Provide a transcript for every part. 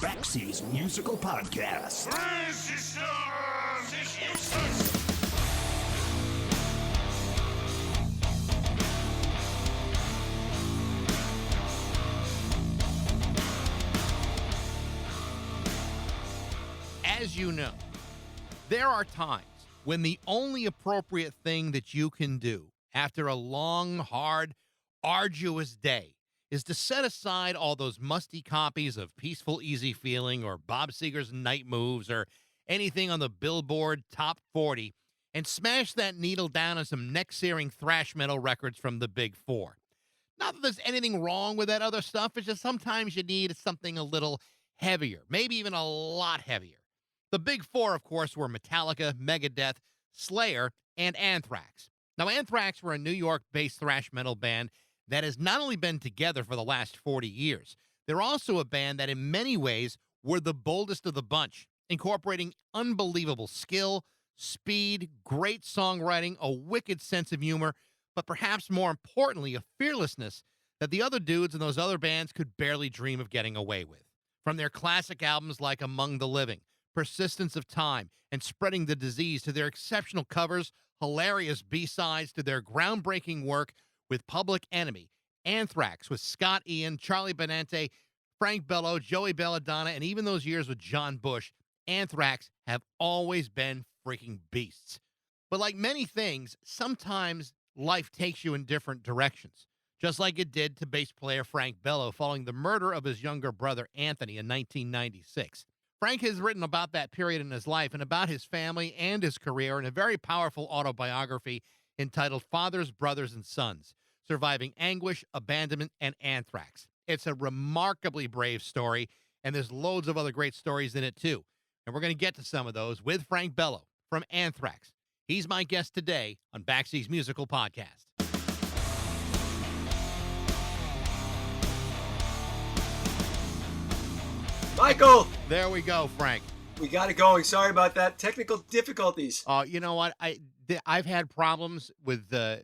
Baxie's musical podcast. As you know, there are times when the only appropriate thing that you can do after a long, hard, arduous day is to set aside all those musty copies of Peaceful Easy Feeling or Bob Seger's Night Moves or anything on the Billboard Top 40 and smash that needle down on some neck-searing thrash metal records from the Big Four. Not that there's anything wrong with that other stuff, it's just sometimes you need something a little heavier, maybe even a lot heavier. The Big Four, of course, were Metallica, Megadeth, Slayer, and Anthrax. Now, Anthrax were a New York-based thrash metal band that has not only been together for the last 40 years, they're also a band that in many ways were the boldest of the bunch, incorporating unbelievable skill, speed, great songwriting, a wicked sense of humor, but perhaps more importantly, a fearlessness that the other dudes in those other bands could barely dream of getting away with. From their classic albums like Among the Living, Persistence of Time, and Spreading the Disease, to their exceptional covers, hilarious B-sides, to their groundbreaking work with Public Enemy, Anthrax with Scott Ian, Charlie Benante, Frank Bello, Joey Belladonna, and even those years with John Bush, Anthrax have always been freaking beasts. But like many things, sometimes life takes you in different directions, just like it did to bass player Frank Bello following the murder of his younger brother Anthony in 1996. Frank has written about that period in his life and about his family and his career in a very powerful autobiography entitled Fathers, Brothers, and Sons: Surviving Anguish, Abandonment, and Anthrax. It's a remarkably brave story, and there's loads of other great stories in it, too. And we're going to get to some of those with Frank Bello from Anthrax. He's my guest today on Baxie's Musical Podcast. Michael! There we go, Frank. We got it going. Sorry about that. Technical difficulties. You know what? I've had problems with the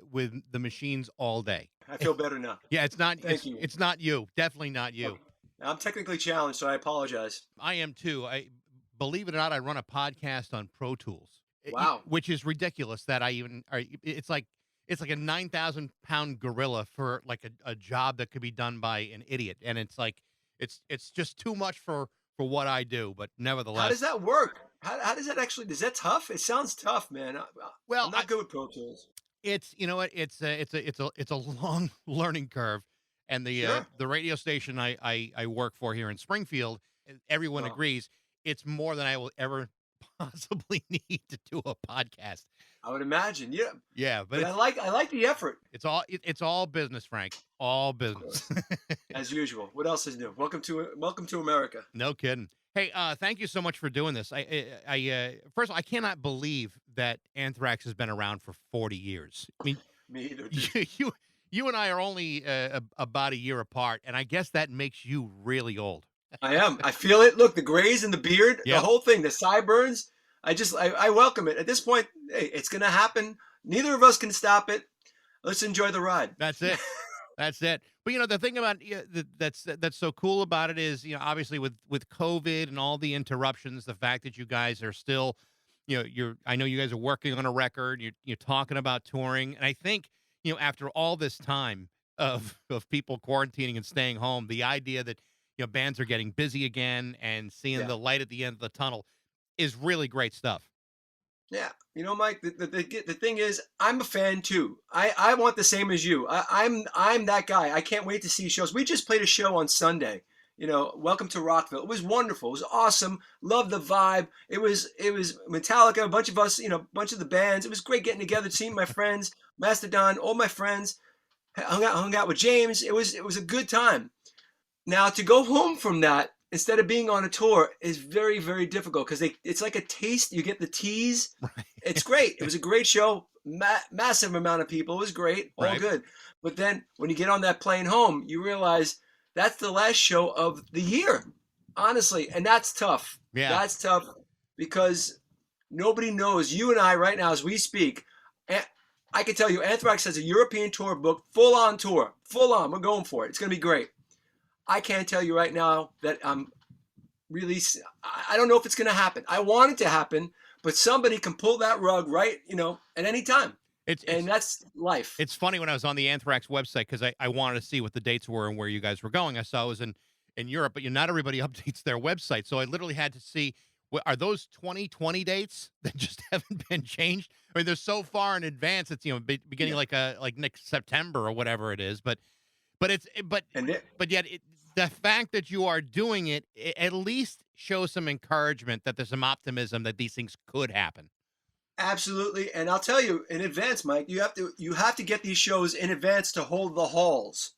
machines all day. I feel better now. Yeah, it's not. Thank you. It's not you. Definitely not you. Okay. I'm technically challenged, so I apologize. I am too. Believe it or not, I run a podcast on Pro Tools. Wow. Which is ridiculous that I even. It's like a 9,000-pound gorilla for like a job that could be done by an idiot, and it's like it's just too much for what I do. But nevertheless, how does that work? How does that actually? Is that tough? It sounds tough, man. Well, I'm not good with Pro Tools. It's, you know what, it's a long learning curve, and the radio station I work for here in Springfield, everyone agrees it's more than I will ever possibly need to do a podcast. I would imagine, yeah. Yeah, but I like the effort. It's all business, Frank. All business. As usual. What else is new? Welcome to America. No kidding. Hey, thank you so much for doing this. I first of all, I cannot believe that Anthrax has been around for 40 years. I mean, me either. You and I are only about a year apart, and I guess that makes you really old. I am. I feel it. Look, the grays and the beard, the whole thing, the sideburns. I welcome it. At this point, hey, it's going to happen. Neither of us can stop it. Let's enjoy the ride. That's it. That's it. But, you know, the thing about that's so cool about it is, you know, obviously with COVID and all the interruptions, the fact that you guys are still, you know, I know you guys are working on a record, you're talking about touring. And I think, you know, after all this time of people quarantining and staying home, the idea that, you know, bands are getting busy again and seeing the light at the end of the tunnel is really great stuff. Yeah. You know, Mike, the thing is, I'm a fan too. I want the same as you. I'm that guy. I can't wait to see shows. We just played a show on Sunday. You know, Welcome to Rockville. It was wonderful. It was awesome. Loved the vibe. It was Metallica, a bunch of us, you know, a bunch of the bands. It was great getting together, seeing my friends, Mastodon, all my friends. Hung out with James. It was a good time. Now to go home from that instead of being on a tour is very, very difficult because it's like a taste. You get the tease. Right. It's great. It was a great show. Massive amount of people. It was great. All good. But then when you get on that plane home, you realize that's the last show of the year, honestly. And that's tough. Yeah. That's tough because nobody knows. You and I right now as we speak, I can tell you Anthrax has a European tour booked, full on tour. Full on. We're going for it. It's going to be great. I can't tell you right now that I'm really, I don't know if it's going to happen. I want it to happen, but somebody can pull that rug right, at any time. And that's life. It's funny, when I was on the Anthrax website, because I wanted to see what the dates were and where you guys were going. I saw it was in Europe, but not everybody updates their website. So I literally had to see, are those 2020 dates that just haven't been changed? I mean, they're so far in advance. It's, beginning like next September or whatever it is. But yet the fact that you are doing it at least shows some encouragement that there's some optimism that these things could happen. Absolutely. And I'll tell you in advance, Mike, you have to get these shows in advance to hold the halls,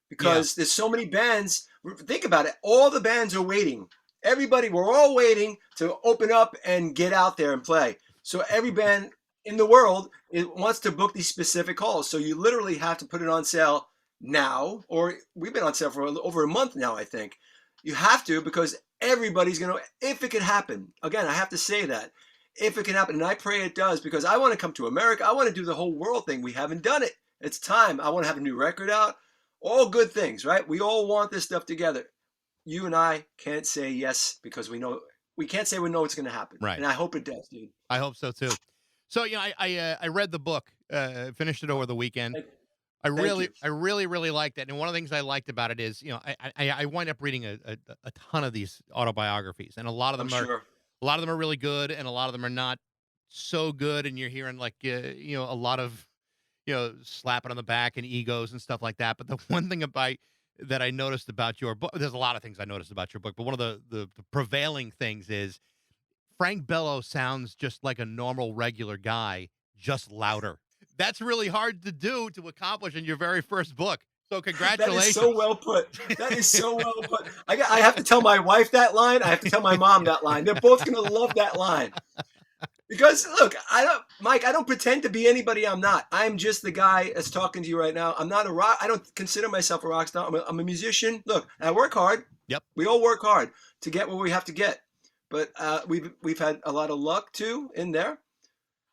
because there's so many bands. Think about it. All the bands are waiting. We're all waiting to open up and get out there and play. So every band in the world wants to book these specific halls. So you literally have to put it on sale now, or we've been on sale for over a month now, I think. You have to, because everybody's going to, if it can happen. Again, I have to say that. If it can happen, and I pray it does, because I want to come to America. I want to do the whole world thing. We haven't done it. It's time. I want to have a new record out. All good things, right? We all want this stuff together. You and I can't say yes, because we can't say we know it's going to happen. Right. And I hope it does, dude. I hope so too. So, I read the book, finished it over the weekend. I really liked it. And one of the things I liked about it is, I wind up reading a ton of these autobiographies, and a lot of them are really good, and a lot of them are not so good. And you're hearing a lot of, slapping on the back and egos and stuff like that. But the one thing that I noticed about your book, there's a lot of things I noticed about your book, but one of the prevailing things is Frank Bello sounds just like a normal, regular guy, just louder. That's really hard to accomplish in your very first book. So congratulations. That is so well put. That is so well put. I have to tell my wife that line. I have to tell my mom that line. They're both going to love that line. Because look, Mike, I don't pretend to be anybody I'm not. I'm just the guy that's talking to you right now. I'm not I don't consider myself a rock star. I'm a musician. Look, I work hard. Yep. We all work hard to get what we have to get. But we've had a lot of luck too in there.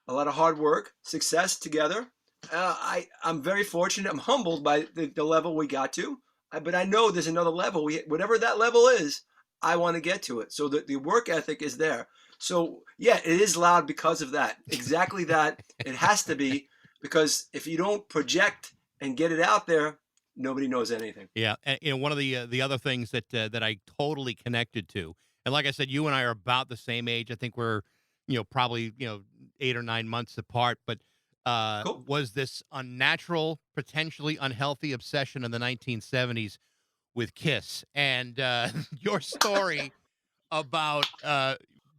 A lot of hard work, success together. I'm very fortunate. I'm humbled by the level we got to. But I know there's another level. Whatever that level is, I want to get to it. So the work ethic is there. So, yeah, it is loud because of that. Exactly that. It has to be, because if you don't project and get it out there, nobody knows anything. Yeah. And one of the other things that I totally connected to, and like I said, you and I are about the same age. I think we're, probably, 8 or 9 months apart. But Cool. Was this unnatural, potentially unhealthy obsession in the 1970s with Kiss. And your story about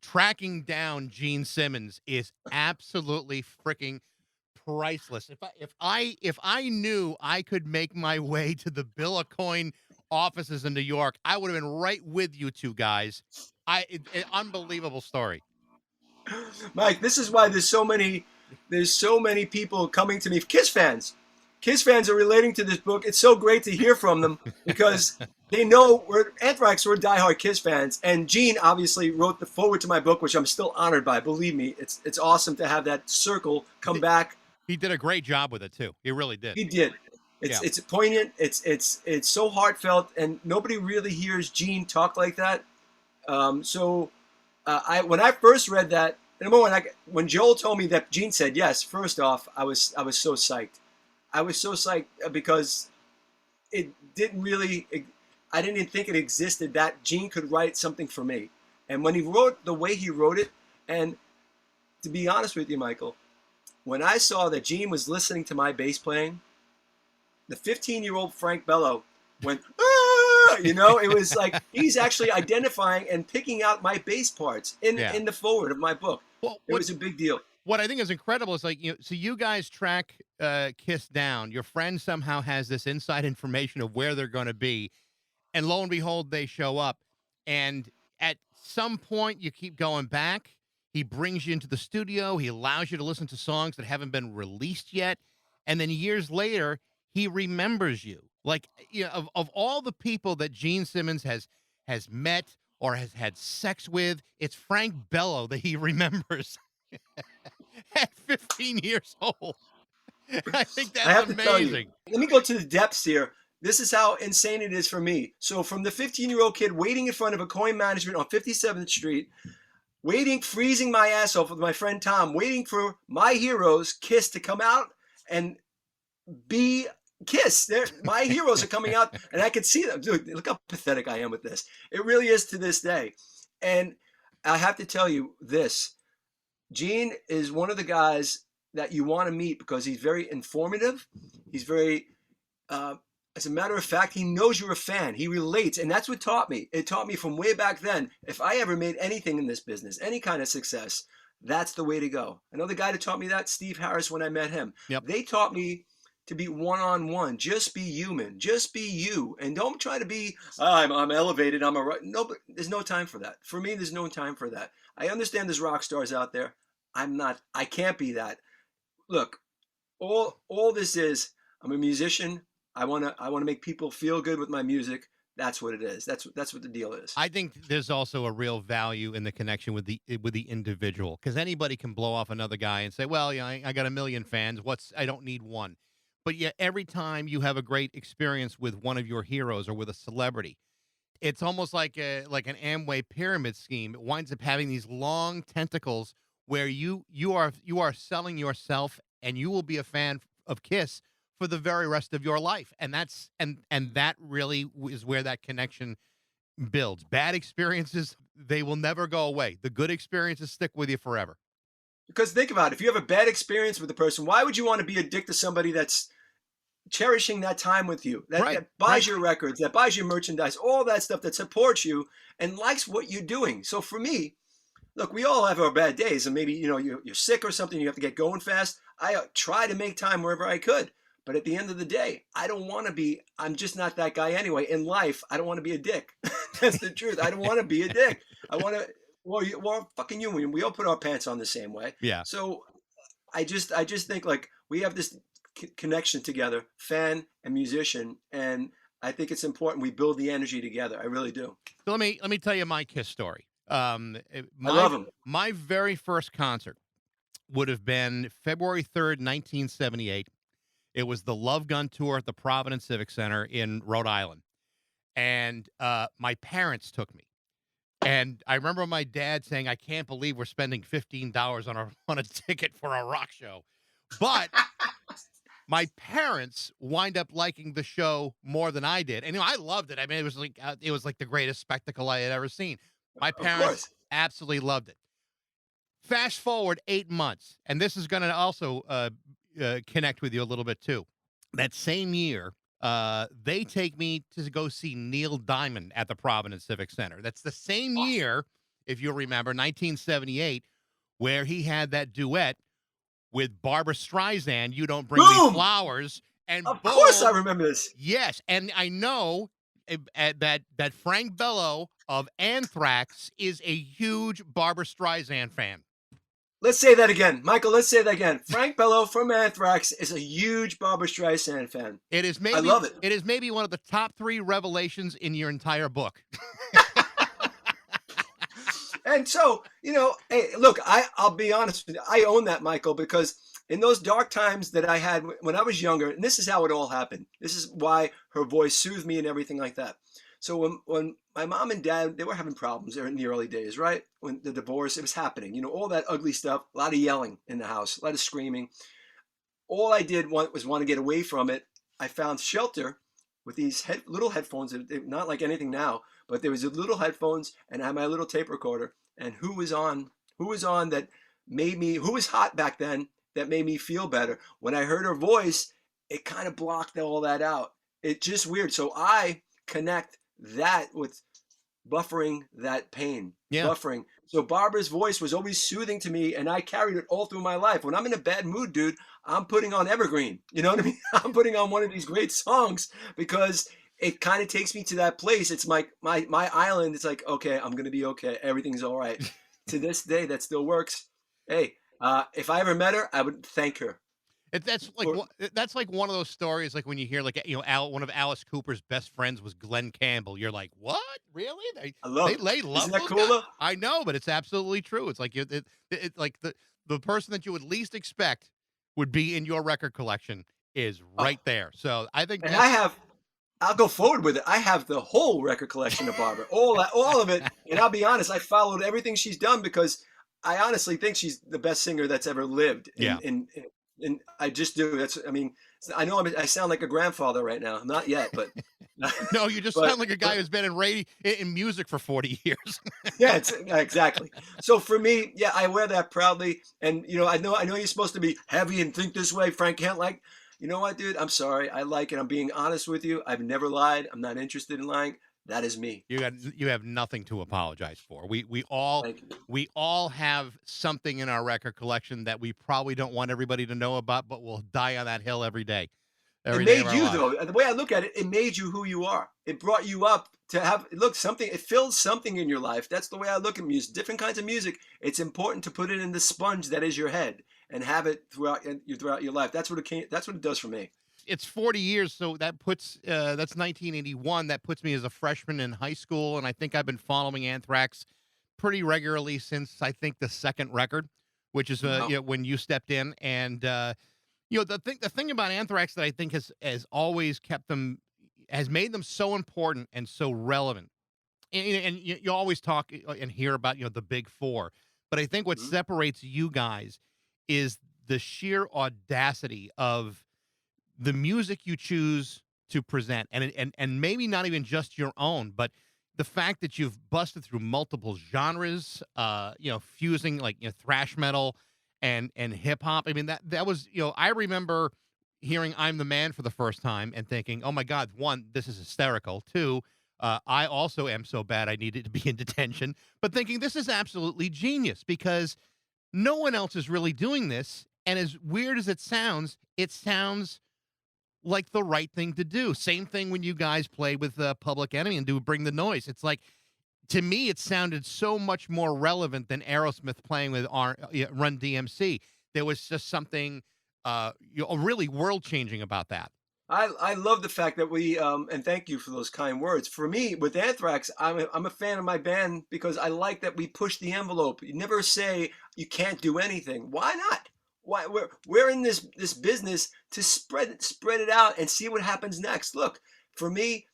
tracking down Gene Simmons is absolutely freaking priceless. If I knew I could make my way to the Bill of Coin offices in New York, I would have been right with you two guys. Unbelievable story. Mike, this is why there's so many people coming to me. Kiss fans are relating to this book. It's so great to hear from them, because they know we're diehard Kiss fans. And Gene obviously wrote the foreword to my book, which I'm still honored by. Believe me, it's awesome to have that circle come back. He did a great job with it too. He really did. He did. It's poignant. It's so heartfelt, and nobody really hears Gene talk like that. When I first read that, when Joel told me that Gene said yes, first off, I was so psyched. I was so psyched because it didn't really. I didn't even think it existed that Gene could write something for me. And when he wrote the way he wrote it, and to be honest with you, Michael, when I saw that Gene was listening to my bass playing, the 15-year-old Frank Bello went, ah! It was like he's actually identifying and picking out my bass parts in the foreword of my book. Well, it was a big deal. What I think is incredible is so you guys track Kiss down. Your friend somehow has this inside information of where they're going to be, and lo and behold, they show up. And at some point, you keep going back. He brings you into the studio. He allows you to listen to songs that haven't been released yet. And then years later, he remembers you. Of all the people that Gene Simmons has met or has had sex with, it's Frank Bello that he remembers at 15 years old. I think that's amazing. Let me go to the depths here. This is how insane it is for me. So from the 15-year-old kid waiting in front of a coin management on 57th Street, waiting, freezing my ass off with my friend Tom, waiting for my heroes, Kiss, to come out and be Kiss. My heroes are coming out, and I can see them. Dude, look how pathetic I am with this. It really is to this day. And I have to tell you this. Gene is one of the guys that you want to meet because he's very informative. He's very, as a matter of fact, he knows you're a fan. He relates, and that's what taught me. It taught me from way back then. If I ever made anything in this business, any kind of success, that's the way to go. Another guy that taught me that, Steve Harris, when I met him. Yep. They taught me to be one-on-one. Just be human. Just be you. And don't try to be, I'm elevated. No, but there's no time for that. For me, there's no time for that. I understand there's rock stars out there. I can't be that. Look, all this is, I'm a musician. I want to make people feel good with my music. That's what it is. That's what the deal is. I think there's also a real value in the connection with the individual, because anybody can blow off another guy and say, well, yeah, I got a million fans. I don't need one. But yet every time you have a great experience with one of your heroes or with a celebrity, it's almost like an Amway pyramid scheme. It winds up having these long tentacles where you are selling yourself, and you will be a fan of Kiss for the very rest of your life. And that's and that really is where that connection builds. Bad experiences, they will never go away. The good experiences stick with you forever. Because think about it. If you have a bad experience with a person, why would you want to be addicted to somebody that's cherishing that time with you, that buys your records, that buys your merchandise, all that stuff, that supports you and likes what you're doing? So for me, look, we all have our bad days, and maybe you're sick or something, you have to get going fast. I try to make time wherever I could. But at the end of the day, I'm just not that guy anyway. In life, I don't want to be a dick. That's the truth. I don't want to be a dick. I want to, well, fucking you. We all put our pants on the same way. Yeah. So I just think like we have this connection together, fan and musician. And I think it's important we build the energy together. I really do. So let me tell you my Kiss story. I love him. My very first concert would have been February 3rd, 1978. It was the Love Gun Tour at the Providence Civic Center in Rhode Island. And my parents took me. And I remember my dad saying, I can't believe we're spending $15 on a ticket for a rock show. But my parents wind up liking the show more than I did. And I loved it. I mean, it was like the greatest spectacle I had ever seen. My parents absolutely loved it. Fast forward 8 months, and this is going to also connect with you a little bit too. That same year, they take me to go see Neil Diamond at the Providence Civic Center. That's the same year, if you remember, 1978, where he had that duet with Barbra Streisand, You Don't Bring Me Flowers. And of course I remember this. Yes, and I know that Frank Bello of Anthrax is a huge Barbra Streisand fan. Let's say that again. Michael, let's say that again. Frank Bello from Anthrax is a huge Barbra Streisand fan. I love it. It is maybe one of the top 3 revelations in your entire book. And so, hey, look, I'll be honest with you. I own that, Michael, because in those dark times that I had when I was younger, and this is how it all happened. This is why her voice soothed me and everything like that. So when my mom and dad, they were having problems in the early days, right? When the divorce, it was happening, all that ugly stuff, a lot of yelling in the house, a lot of screaming. All I did was want to get away from it. I found shelter with these little headphones, not like anything now, but there was little headphones, and I had my little tape recorder. And who was on that who was hot back then that made me feel better? When I heard her voice, it kind of blocked all that out. It's just weird. So I connect that with buffering that pain. Yeah. Buffering. So Barbara's voice was always soothing to me, and I carried it all through my life. When I'm in a bad mood, dude, I'm putting on Evergreen. You know what I mean? I'm putting on one of these great songs because it kind of takes me to that place. It's my island. It's like, okay, I'm going to be okay. Everything's all right. To this day, that still works. Hey, if I ever met her, I would thank her. That's like one of those stories, like when you hear one of Alice Cooper's best friends was Glenn Campbell. You're like, what? Really? I love it. Isn't that cool? I know, but it's absolutely true. It's like it's like the person that you would least expect would be in your record collection is right there. So I think, and I have I'll go forward with it. I have the whole record collection of Barbara, all of it. And I'll be honest, I followed everything she's done because I honestly think she's the best singer that's ever lived. Yeah. And I just do. I mean, I know I sound like a grandfather right now. I'm not yet, but No, you just but sound like a guy who's been in music for 40 years. yeah, exactly. So for me, yeah, I wear that proudly. And I know you're supposed to be heavy and think this way. Frank can't like. You know what, dude? I'm sorry. I like it. I'm being honest with you. I've never lied. I'm not interested in lying. That is me. You have nothing to apologize for. We all have something in our record collection that we probably don't want everybody to know about, but we'll die on that hill every day. It Every day of made our you lives. though. The way I look at it, it made you who you are. It brought you up to have look something. It fills something in your life. That's the way I look at music. Different kinds of music. It's important to put it in the sponge that is your head and have it throughout your life. That's what it does for me. It's 40 years, so that's 1981. That puts me as a freshman in high school, and I think I've been following Anthrax pretty regularly since I think the second record, which is Wow. when you stepped in. And the thing about Anthrax that I think has always has made them so important and so relevant. And you always talk and hear about the big four, but I think what Mhm. separates you guys is the sheer audacity of the music you choose to present, and maybe not even just your own, but the fact that you've busted through multiple genres, fusing like thrash metal and hip hop. I mean that was I remember hearing "I'm the Man" for the first time and thinking, oh my God, one, this is hysterical. Two, I also am so bad I needed to be in detention, but thinking this is absolutely genius because no one else is really doing this. And as weird as it sounds like the right thing to do. Same thing when you guys played with Public Enemy and do Bring the Noise. It's like, to me, it sounded so much more relevant than Aerosmith playing with Run DMC. There was just something really world changing about that. I love the fact that we and thank you for those kind words. For me, with Anthrax, I'm a fan of my band because I like that we push the envelope. You never say you can't do anything. Why not? Why we're in this business to spread it out and see what happens next. Look, for me,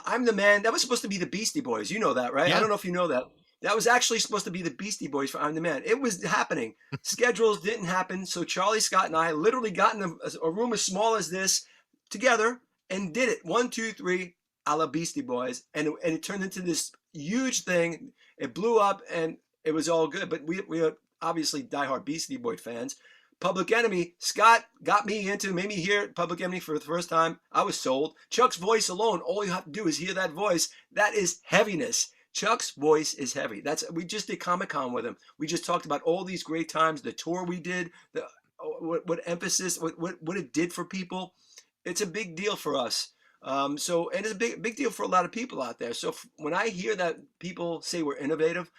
I'm the Man. That was supposed to be the Beastie Boys. You know that, right? I Yeah. don't know if you know that. That was actually supposed to be the Beastie Boys for I'm the Man. It was happening. Schedules didn't happen, so Charlie Scott and I literally got in a room as small as this together and did it. 1, 2, 3, a la Beastie Boys, and it turned into this huge thing. It blew up, and it was all good. But we are obviously diehard Beastie Boy fans. Public Enemy, Scott made me hear Public Enemy for the first time. I was sold. Chuck's voice alone, all you have to do is hear that voice. That is heaviness. Chuck's voice is heavy. We just did Comic-Con with him. We just talked about all these great times, the tour we did, what emphasis, what it did for people. It's a big deal for us. And it's a big deal for a lot of people out there. So when I hear that people say we're innovative,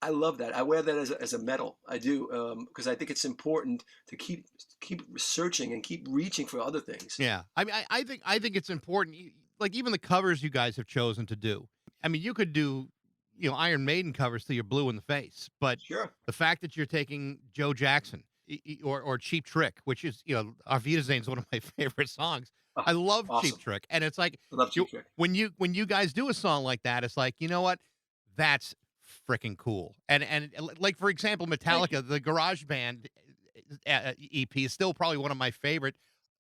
I love that. I wear that as a medal. I do because I think it's important to keep researching and keep reaching for other things. Yeah. I mean, I think it's important. Like even the covers you guys have chosen to do. I mean, you could do Iron Maiden covers till you're blue in the face, but Sure. the fact that you're taking Joe Jackson or Cheap Trick, which is Arvita Zane's one of my favorite songs. Oh, I love Cheap awesome. Trick, and it's like I love Cheap Trick. when you guys do a song like that, it's like, you know what, that's freaking cool. And like for example, Metallica, the Garage Band EP is still probably one of my favorite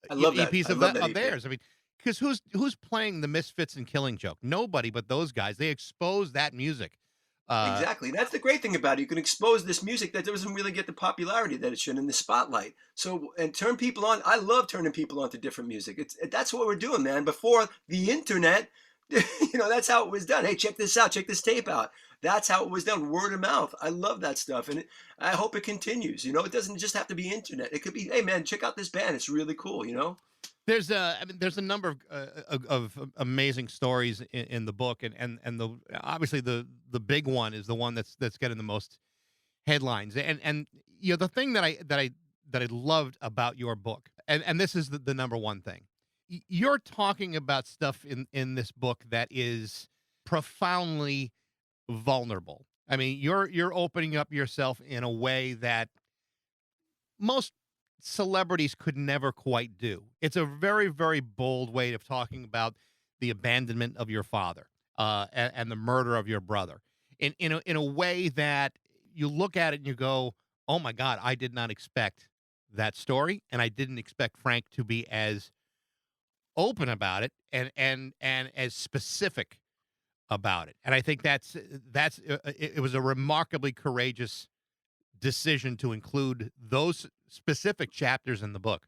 I love that. EPs I love that of EP. theirs. I mean, because who's playing the Misfits and Killing Joke? Nobody but those guys. They expose that music. Exactly. That's the great thing about it. You can expose this music that doesn't really get the popularity that it should in the spotlight. So, and turn people on. I love turning people on to different music. That's what we're doing, man. Before the internet, that's how it was done. Hey, check this out. Check this tape out. That's how it was done. Word of mouth. I love that stuff. And I hope it continues. It doesn't just have to be internet. It could be, hey, man, check out this band. It's really cool. There's a number of amazing stories in the book, and obviously the big one is the one that's getting the most headlines. And the thing that I loved about your book, and this is the number one thing, you're talking about stuff in this book that is profoundly vulnerable. I mean, you're opening up yourself in a way that most celebrities could never quite do. It's a very, very bold way of talking about the abandonment of your father, and the murder of your brother in a way that you look at it and you go, "Oh my God, I did not expect that story, and I didn't expect Frank to be as open about it and as specific about it." And I think it was a remarkably courageous decision to include those specific chapters in the book.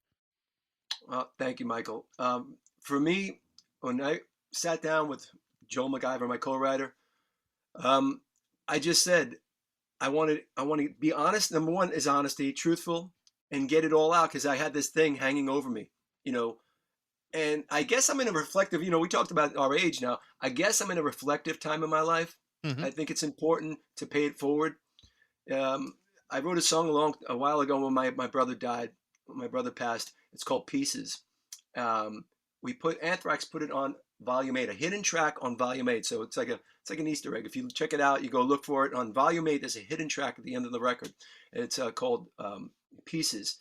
Well, thank you, Michael. For me, when I sat down with Joel MacIver, my co-writer, um, I just said I want to be honest. Number one is honesty, truthful, and get it all out because I had this thing hanging over me, you know. And I guess I'm in a reflective. We talked about our age now. I guess I'm in a reflective time in my life. Hmm. I think it's important to pay it forward. Um, I wrote a song a while ago when my brother died. When my brother passed. It's called Pieces. Um, Anthrax put it on Volume 8, a hidden track on Volume 8. So it's like an Easter egg. If you check it out, you go look for it on Volume 8. There's a hidden track at the end of the record. It's called Pieces.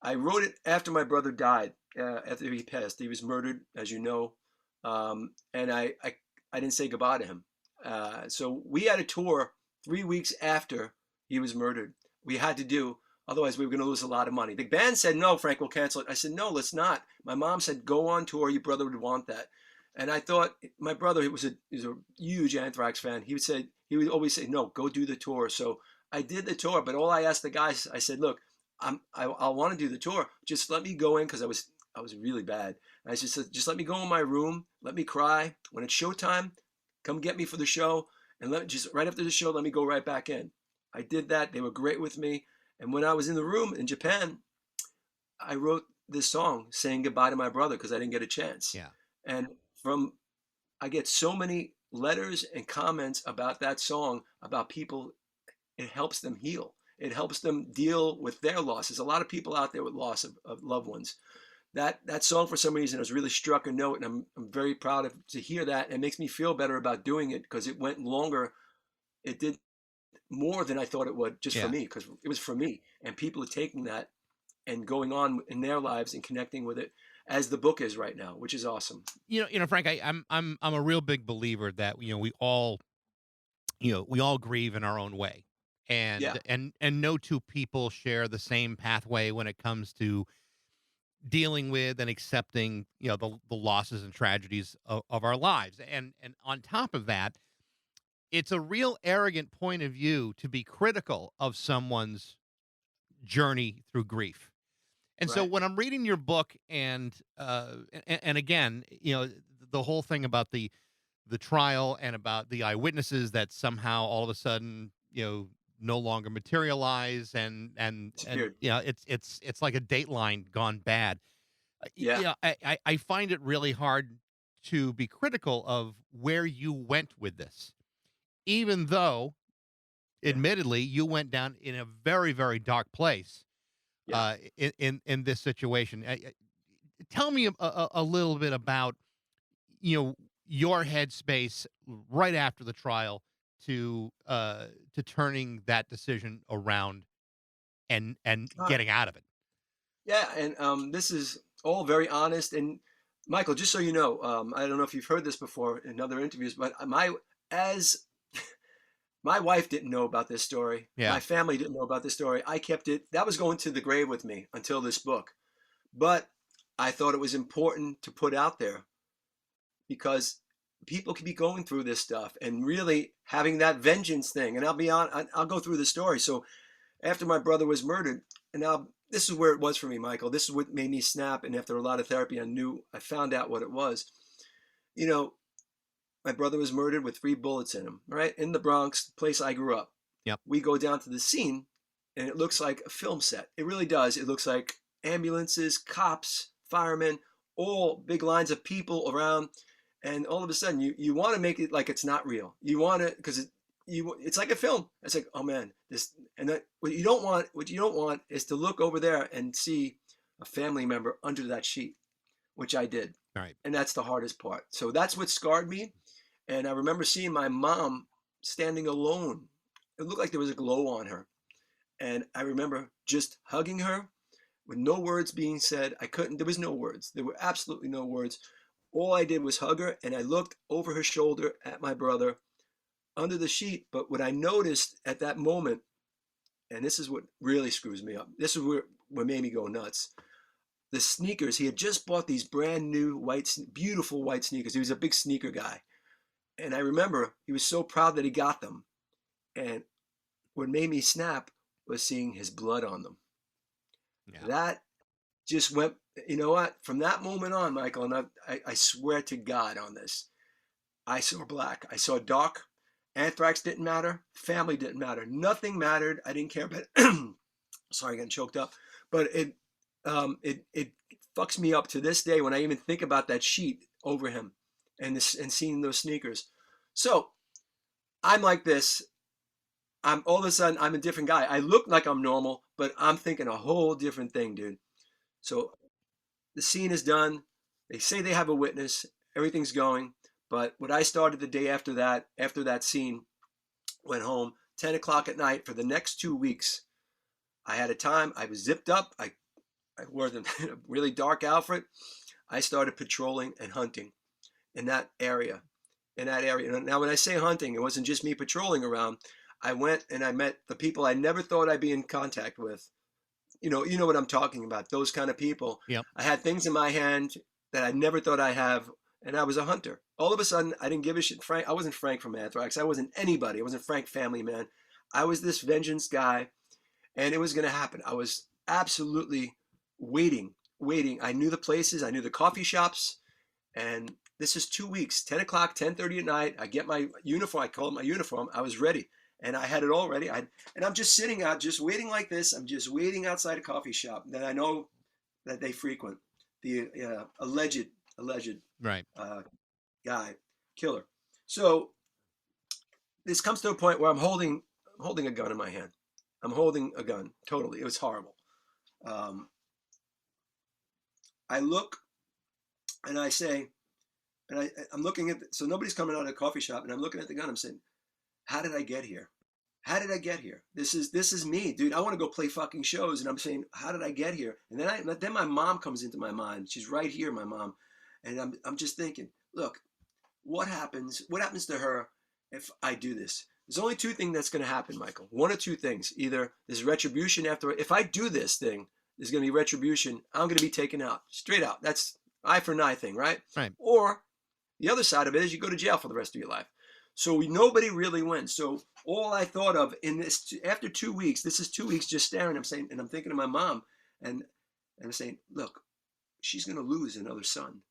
I wrote it after my brother died. After he passed, he was murdered, as you know, and I didn't say goodbye to him. So we had a tour 3 weeks after he was murdered. We had to do, otherwise we were going to lose a lot of money. The band said, "No, Frank, we'll cancel it." I said, "No, let's not." My mom said, "Go on tour. Your brother would want that." And I thought my brother was a huge Anthrax fan. He would always say, "No, go do the tour." So I did the tour, but all I asked the guys, I said, "Look, I want to do the tour. Just let me go in," because I was really bad. And I just said, "Just let me go in my room, let me cry. When it's showtime, come get me for the show, and just right after the show, let me go right back in." I did that. They were great with me. And when I was in the room in Japan, I wrote this song saying goodbye to my brother because I didn't get a chance. Yeah. And from I get so many letters and comments about that song about people. It helps them heal. It helps them deal with their losses. A lot of people out there with loss of loved ones. That song for some reason has really struck a note, and I'm very proud to hear that. And it makes me feel better about doing it because it went longer. It did more than I thought it would just for Yeah. me because it was for me, and people are taking that and going on in their lives and connecting with it as the book is right now, which is awesome. Frank, I'm a real big believer that we all grieve in our own way, Yeah, and no two people share the same pathway when it comes to dealing with and accepting the losses and tragedies of our lives. And on top of that, it's a real arrogant point of view to be critical of someone's journey through grief. And so right. when I'm reading your book and again, the whole thing about the trial and about the eyewitnesses that somehow all of a sudden, no longer materialize It's and weird. it's like a Dateline gone bad. Yeah, I find it really hard to be critical of where you went with this, even though yeah, admittedly you went down in a very, very dark place yeah. in this situation. Tell me a little bit about your headspace right after the trial to turning that decision around and Uh, getting out of it. Yeah, and this is all very honest. And Michael, just so you know, I don't know if you've heard this before in other interviews, but as my wife didn't know about this story, my Yeah. family didn't know about this story. I kept it. That was going to the grave with me until this book. But I thought it was important to put out there because people could be going through this stuff and really having that vengeance thing. And I'll go through the story. So after my brother was murdered, and now this is where it was for me, Michael. This is what made me snap. And after a lot of therapy, I found out what it was. You know, my brother was murdered with 3 bullets in him, right? In the Bronx, the place I grew up. Yep. We go down to the scene and it looks like a film set. It really does. It looks like ambulances, cops, firemen, all big lines of people around. And all of a sudden you want to make it like it's not real. You want to, because it's like a film. It's like, oh man, what you don't want is to look over there and see a family member under that sheet, which I did. All right. And that's the hardest part. So that's what scarred me. And I remember seeing my mom standing alone. It looked like there was a glow on her. And I remember just hugging her with no words being said. There was no words. There were absolutely no words. All I did was hug her, and I looked over her shoulder at my brother under the sheet. But what I noticed at that moment, and this is what really screws me up, this is what made me go nuts. The sneakers, he had just bought these brand new beautiful white sneakers. He was a big sneaker guy. And I remember he was so proud that he got them. And what made me snap was seeing his blood on them. Yeah. That just went, you know what? From that moment on, Michael, and I swear to God on this, I saw black. I saw dark. Anthrax didn't matter. Family didn't matter. Nothing mattered. I didn't care about it. Sorry, getting choked up. But it fucks me up to this day when I even think about that sheet over him and seeing those sneakers. So I'm like this. I'm all of a sudden I'm a different guy. I look like I'm normal, but I'm thinking a whole different thing, dude. So the scene is done. They say they have a witness. Everything's going. But what I started the day after that scene, went home 10 o'clock at night for the next 2 weeks. I had a time. I was zipped up. I wore a really dark outfit. I started patrolling and hunting in that area. Now, when I say hunting, it wasn't just me patrolling around. I went and I met the people I never thought I'd be in contact with. You know what I'm talking about, those kind of people. Yep. I had things in my hand that I never thought I'd have, and I was a hunter. All of a sudden, I didn't give a shit. I wasn't Frank from Anthrax. I wasn't anybody. I wasn't Frank Family Man. I was this vengeance guy, and it was going to happen. I was absolutely waiting. I knew the places. I knew the coffee shops, and this is 2 weeks, 10 o'clock, 10:30 at night. I get my uniform. I call it my uniform. I was ready. And I had it all ready. And I'm just sitting out, just waiting like this. I'm just waiting outside a coffee shop that I know that they frequent. The alleged Right. Guy, killer. So this comes to a point where I'm holding a gun in my hand. I'm holding a gun. Totally. It was horrible. I look and I say, and I'm looking at, so nobody's coming out of the coffee shop, and I'm looking at the gun. I'm saying, how did I get here? How did I get here? This is me, dude. I want to go play fucking shows. And I'm saying, how did I get here? And then my mom comes into my mind. She's right here, my mom. And I'm just thinking, look, what happens to her if I do this? There's only two things that's going to happen, Michael. One or two things. Either there's retribution if I do this thing, there's going to be retribution. I'm going to be taken out. Straight out. That's eye for an eye thing, right? Right. Or the other side of it is you go to jail for the rest of your life. So nobody really wins. So all I thought of in this, after 2 weeks, this is 2 weeks just staring, I'm saying, and I'm thinking of my mom, and I'm saying, look, she's going to lose another son.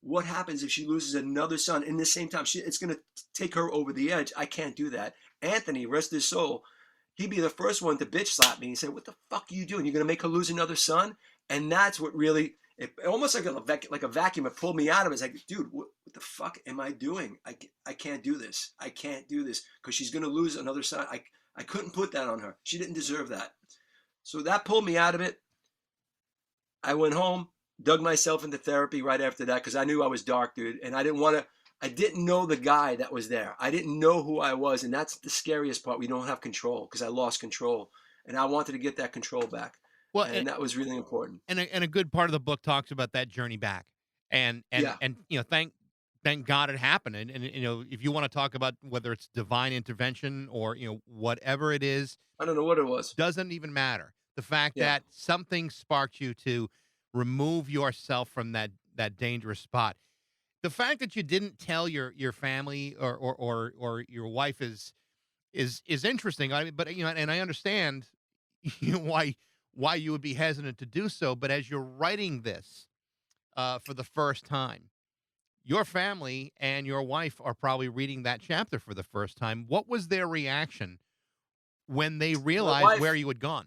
What happens if she loses another son in the same time? It's going to take her over the edge. I can't do that. Anthony, rest his soul, he'd be the first one to bitch slap me and say, what the fuck are you doing? You're going to make her lose another son? And that's what really, it almost like a vacuum, it pulled me out of it. It's like, dude, what the fuck am I doing? I can't do this. I can't do this because she's going to lose another son. I couldn't put that on her. She didn't deserve that. So that pulled me out of it. I went home, dug myself into therapy right after that because I knew I was dark, dude. And I didn't know the guy that was there. I didn't know who I was. And that's the scariest part. We don't have control because I lost control. And I wanted to get that control back. Well, and that was really important. And a good part of the book talks about that journey back. And thank God it happened. And if you want to talk about whether it's divine intervention or, whatever it is. I don't know what it was. Doesn't even matter. The fact that something sparked you to remove yourself from that dangerous spot. The fact that you didn't tell your family or your wife is interesting. I mean, but and I understand why you would be hesitant to do so. But as you're writing this for the first time, your family and your wife are probably reading that chapter for the first time. What was their reaction when they realized where you had gone?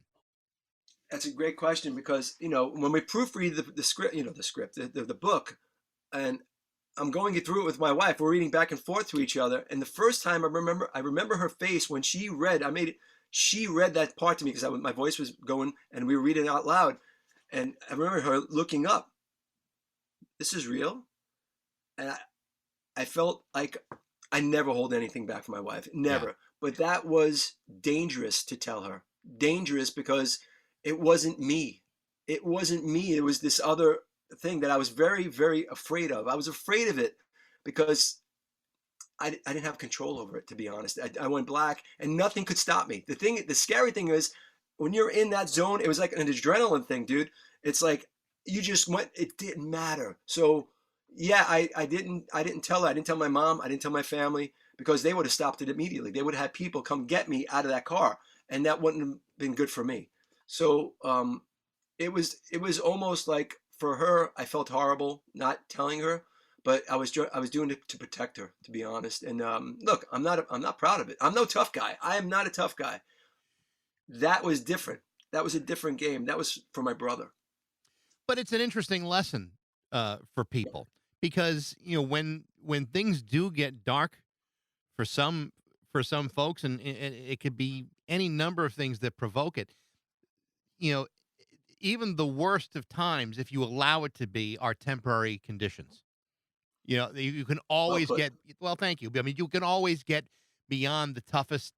That's a great question because, when we proofread the script, the book, and I'm going through it with my wife, we're reading back and forth to each other. And the first time I remember her face when she read, she read that part to me because my voice was going and we were reading out loud. And I remember her looking up. This is real. And I felt like I never hold anything back from my wife. Never. Yeah. But that was dangerous to tell her. Dangerous because it wasn't me. It wasn't me. It was this other thing that I was very, very afraid of. I was afraid of it because I didn't have control over it, to be honest. I went black and nothing could stop me. The scary thing is when you're in that zone, it was like an adrenaline thing, dude. It's like you just went, it didn't matter. So yeah, I didn't tell her. I didn't tell my mom. I didn't tell my family because they would have stopped it immediately. They would have had people come get me out of that car, and that wouldn't have been good for me. So it was almost like for her, I felt horrible not telling her, but I was doing it to protect her, to be honest. And look, I'm not proud of it. I'm no tough guy. I am not a tough guy. That was different. That was a different game. That was for my brother. But it's an interesting lesson for people because when things do get dark for some folks, and it could be any number of things that provoke it. Even the worst of times, if you allow it to be, are temporary conditions. You can always get, well, thank you. I mean, you can always get beyond the toughest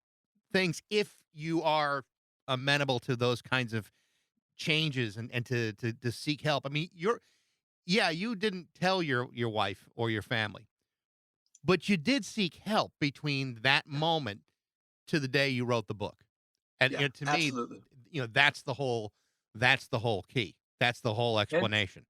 things if you are amenable to those kinds of changes and to seek help. I mean, you didn't tell your wife or your family, but you did seek help between that moment to the day you wrote the book. And Yeah, to absolutely. me, that's the whole key. That's the whole explanation.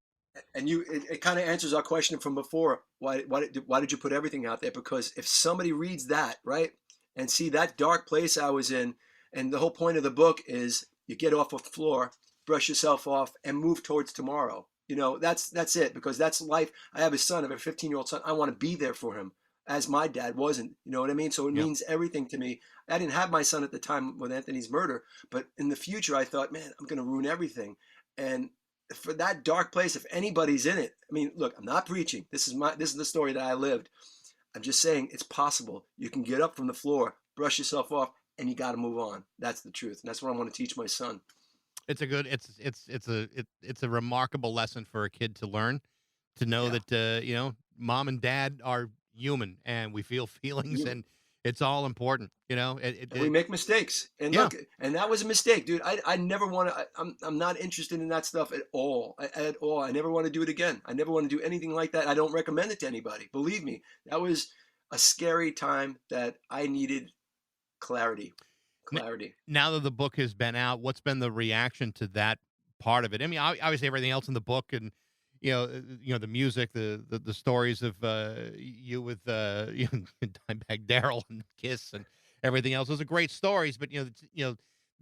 And it kind of answers our question from before. Why did you put everything out there? Because if somebody reads that, right, and see that dark place I was in, and the whole point of the book is you get off the floor, brush yourself off, and move towards tomorrow. That's it, because that's life. I have a son, I have a 15-year-old son. I want to be there for him as my dad wasn't. You know what I mean? So it means everything to me. I didn't have my son at the time with Anthony's murder, but in the future, I thought, man, I'm going to ruin everything. And for that dark place, if anybody's in it, I mean, look, I'm not preaching. This is the story that I lived. I'm just saying it's possible. You can get up from the floor, brush yourself off, and you got to move on. That's the truth. And that's what I want to teach my son. It's a remarkable lesson for a kid to learn, to know that mom and dad are human and we feel feelings, and it's all important. We make mistakes, and look, and that was a mistake, dude. I never want to. I'm not interested in that stuff at all. At all. I never want to do it again. I never want to do anything like that. I don't recommend it to anybody. Believe me, that was a scary time that I needed clarity. Now that the book has been out, what's been the reaction to that part of it? I mean, obviously everything else in the book, and the music, the stories of you with Dimebag Darrell and Kiss and everything else. Those are great stories, but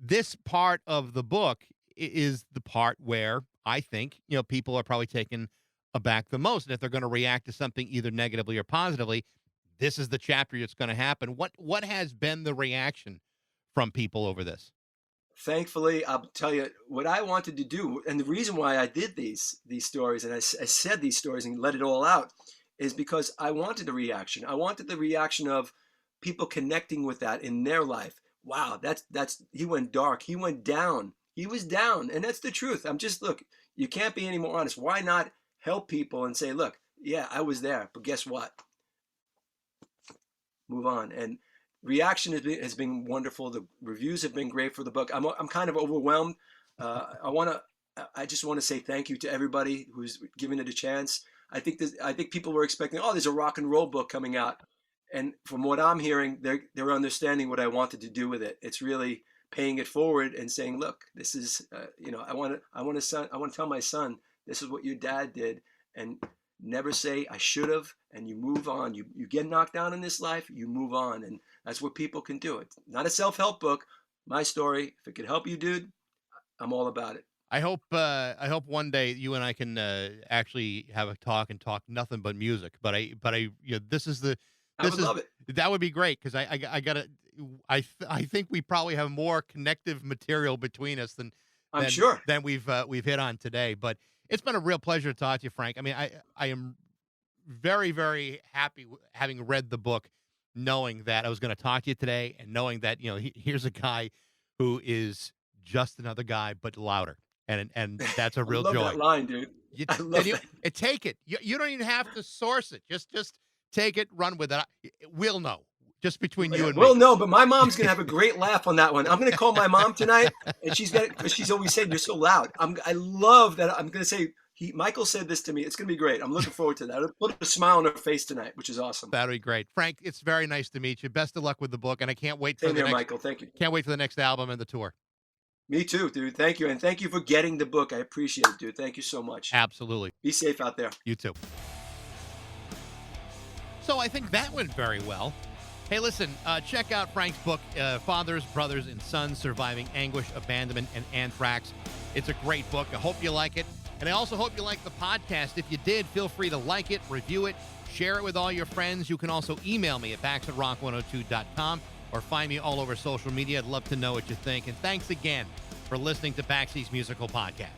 this part of the book is the part where I think people are probably taken aback the most, and if they're going to react to something either negatively or positively, this is the chapter that's going to happen. What has been the reaction from people over this? Thankfully, I'll tell you what I wanted to do, and the reason why I did these stories, and I said these stories and let it all out, is because I wanted a reaction. I wanted the reaction of people connecting with that in their life. Wow, that's he went dark. He went down. He was down, and that's the truth. Look, you can't be any more honest. Why not help people and say, look, yeah, I was there, but guess what? Move on. And reaction has been wonderful. The reviews have been great for the book. I'm kind of overwhelmed. I just want to say thank you to everybody who's given it a chance. I think people were expecting, there's a rock and roll book coming out, and from what I'm hearing, they're understanding what I wanted to do with it. It's really paying it forward and saying, look, this is I want to tell my son this is what your dad did, and never say I should have. And you move on. You get knocked down in this life, you move on, and that's what people can do. It's not a self-help book. My story. If it could help you, dude, I'm all about it. I hope one day you and I can actually have a talk and talk nothing but music. But I I would love it. That would be great, because I think we probably have more connective material between us than sure than we've hit on today. But it's been a real pleasure to talk to you, Frank. I mean, I am very, very happy having read the book, knowing that I was going to talk to you today, and knowing that here's a guy who is just another guy but louder, and that's a real I love joy. That line, dude. I love that. Take it. You don't even have to source it. Just take it, run with it. We'll know. Just between you and me. Well, no, but my mom's going to have a great laugh on that one. I'm going to call my mom tonight, and she's always saying, you're so loud. I love that. I'm going to say, Michael said this to me. It's going to be great. I'm looking forward to that. It'll put a smile on her face tonight, which is awesome. That'll be great. Frank, it's very nice to meet you. Best of luck with the book, and I can't wait for Same the here, next. Michael. Thank you. Can't wait for the next album and the tour. Me too, dude. Thank you. And thank you for getting the book. I appreciate it, dude. Thank you so much. Absolutely. Be safe out there. You too. So I think that went very well. Hey, listen, check out Frank's book, Fathers, Brothers, and Sons, Surviving Anguish, Abandonment, and Anthrax. It's a great book. I hope you like it. And I also hope you like the podcast. If you did, feel free to like it, review it, share it with all your friends. You can also email me at bax@rock102.com or find me all over social media. I'd love to know what you think. And thanks again for listening to Baxie's Musical Podcast.